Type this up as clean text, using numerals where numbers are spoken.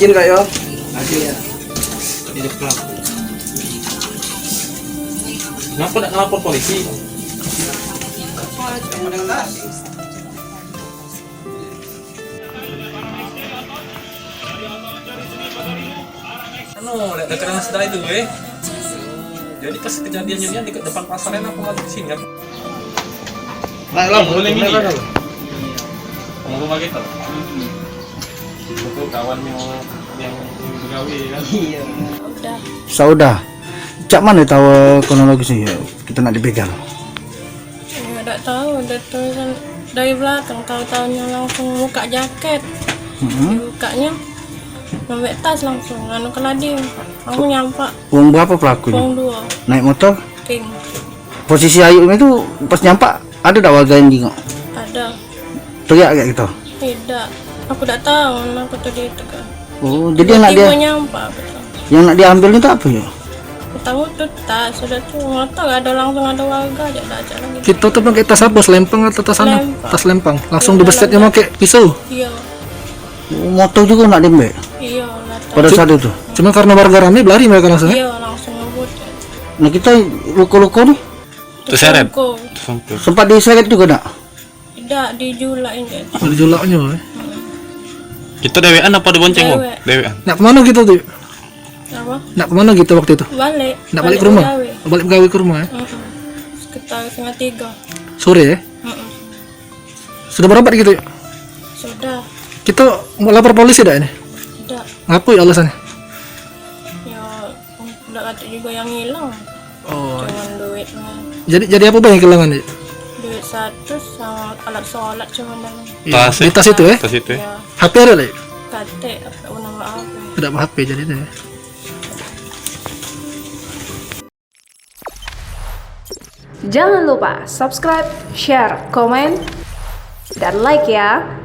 izin kak yo. Ada ya. Di depan. Kenapa tidak ngelapor polisi? Ada karena setelah itu jadi pas kejadiannya di depan pasarnya aku lagi kesini kan. Naik lah, boleh ini. naik lah. Mau rumah kita. Itu kawan yang begawi kan. Iya. Udah. Saudah. Cak mana tahu kronologisnya ya? Kita nak dipegang. Nggak tahu, udah tulisan dari belakang, tahu-tahunya langsung buka jaket. Bukanya ngambil tas langsung, anu ke lading. Aku nyampak Uang berapa pelakunya? uang 2 Naik motor? king. Posisi Ayu itu pas nyampak ada tak warga yang jengok? Ada. Teriak kayak gitu? Tidak. Aku tidak tahu, aku tadi itu kan. Oh, jadi yang nak dia Tiba nyampak. yang nak diambil itu apa ya? Tahu tuh tas, sudah tuh motor ada langsung ada warga aja lagi. Kita tuh pakai tas apa? Lempang atau tas anu? Lempang. Tas lempang. Langsung Iya, dibesetnya lempang. pakai pisau. Iya, Oh, motor juga nak diambil iya, nggak tahu. pada saat itu. Cuma karena warga rame berlari mereka langsung. Iya, langsung ngebut. Nah kita luka-luka nih Terseret. Kok sempat diseret juga nak? tidak dijulain jadi. Ada julaknya. Kita dewean apa dibonceng Om? Dewek. Dewean. Nak kemana kita tuh? Apa? Nak kemana kita waktu itu? Balik. Nak balik ke rumah? Gawe. Oh, balik gawe ke rumah ya? Sekitar 2:30. Sore ya? Sudah berobat gitu ya? Sudah. Kita mau lapor polisi dah ini? Tidak. Ngapui alasannya? Ya, udah kata juga yang hilang. Oh. Cuman duitnya. Jadi apa bang yang kehilangan ya? Duit 100 sama alat sholat cuman dalam. Tas Di tas itu ya? Tas itu ya. Ya, HP ada lah ya? KT apa nama apa? Tidak HP jadi itu ya. Jangan lupa subscribe, share, komen, dan like ya.